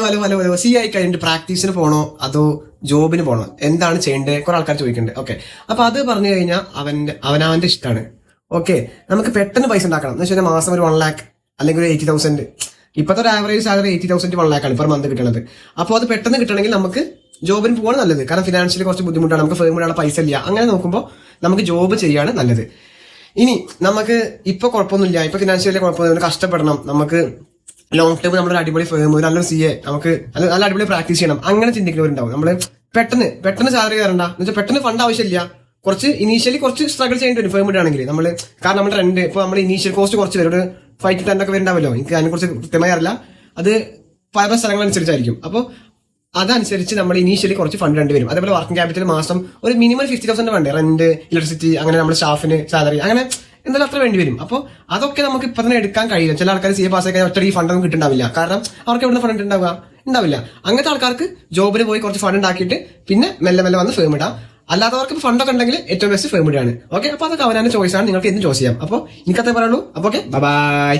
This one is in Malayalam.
ഹലോ സി ആയി കഴിഞ്ഞിട്ട് പ്രാക്ടീസിന് പോണോ അതോ ജോബിന് പോണോ, എന്താണ് ചെയ്യേണ്ടത്, കുറെ ആൾക്കാർ ചോദിക്കുന്നുണ്ട്. ഓക്കെ, അപ്പൊ അത് പറഞ്ഞു കഴിഞ്ഞാൽ അവനവന്റെ ഇഷ്ടമാണ്. ഓക്കെ, നമുക്ക് പെട്ടെന്ന് പൈസ ഉണ്ടാക്കണം എന്ന് വെച്ചാൽ മാസം ഒരു 1 lakh അല്ലെങ്കിൽ ഒരു 80,000. ഇപ്പോഴത്തെ ഒരു ആവറേജ് സാലറി 80,000 1 lakh ആണ് പെർ മന്ത് കിട്ടുന്നത്. അപ്പോൾ അത് പെട്ടെന്ന് കിട്ടണമെങ്കിൽ നമുക്ക് ജോബിന് പോകാൻ നല്ലത്. കാരണം ഫിനാൻഷ്യലി കുറച്ച് ബുദ്ധിമുട്ടാണ്, നമുക്ക് ഫേമിലുള്ള പൈസ ഇല്ല. അങ്ങനെ നോക്കുമ്പോൾ നമുക്ക് ജോബ് ചെയ്യാണ് നല്ലത്. ഇനി നമുക്ക് ഇപ്പൊ കുഴപ്പമൊന്നുമില്ല, ഇപ്പൊ ഫിനാൻഷ്യലി കുഴപ്പമൊന്നുമില്ല, കഷ്ടപ്പെടണം, നമുക്ക് ലോങ് ടൈം നമ്മളൊരു അടിപൊളി ഫേം, ഒരു നല്ലൊരു CA, നമുക്ക് നല്ല അടിപൊളി പ്രാക്ടീസ് ചെയ്യണം, അങ്ങനെ ചിന്തിക്കുന്നവരുണ്ടാവും. നമ്മള് പെട്ടെന്ന് സാലറി തരണ്ട എന്ന് വെച്ചാൽ പെട്ടെന്ന് ഫണ്ട് ആവശ്യമില്ല, കുറച്ച് ഇനീഷ്യലി കുറച്ച് സ്ട്രഗിൾ ചെയ്യേണ്ടി വരും ഫേം ഇടാണെങ്കിൽ. നമ്മള് കാരണം നമ്മുടെ റെന്റ് ഇപ്പൊ നമ്മൾ ഇനീഷ്യൽ കോസ്റ്റ് കുറച്ച് വരും, ഒരു 5 to 10 ഒക്കെ വരുന്നുണ്ടാവല്ലോ. എനിക്ക് അതിനെക്കുറിച്ച് കൃത്യമായി അറിയില്ല, അത് പല സ്ഥലങ്ങളനുസരിച്ചായിരിക്കും. അപ്പോൾ അതനുസരിച്ച് നമ്മൾ ഇനീഷ്യലി കുറച്ച് ഫണ്ട് വേണ്ടി വരും. അതേപോലെ വർക്കിംഗ് ക്യാപിറ്റൽ മാസം ഒരു മിനിമം 50,000 വേണ്ടേ, റെന്റ്, ഇലക്ട്രിസിറ്റി, അങ്ങനെ നമ്മുടെ സ്റ്റാഫിന് സാലറി, അങ്ങനെ എന്തായാലും അത്ര വേണ്ടി വരും. അപ്പോൾ അതൊക്കെ നമുക്ക് ഇപ്പൊ തന്നെ എടുക്കാൻ കഴിയില്ല. ചില ആൾക്കാർ CA പാസ് ആയി ഒറ്റ ഈ ഫണ്ടൊന്നും കിട്ടുന്നുണ്ടാവില്ല, കാരണം അവർക്ക് എവിടെ ഫണ്ട് ഉണ്ടാവില്ല. അങ്ങനത്തെ ആൾക്കാർക്ക് ജോബിന് പോയി കുറച്ച് ഫണ്ട് ഉണ്ടാക്കിയിട്ട് പിന്നെ മെല്ലെ വന്ന് ഫേം ഇടാം. അല്ലാത്തവർക്ക് ഫണ്ടൊക്കെ ഉണ്ടെങ്കിൽ ഏറ്റവും ബെസ്റ്റ് ഫേം ഇടാണ്. ഓക്കെ, അപ്പൊ അതൊക്കെ അവനാന്റെ ചോയ്സ് ആണ്, നിങ്ങൾക്ക് എന്തും ചോയ്സ് ചെയ്യാം. അപ്പോൾ എനിക്കത്തേ പറയുള്ളൂ. അപ്പോൾ ഓക്കെ, ബൈ.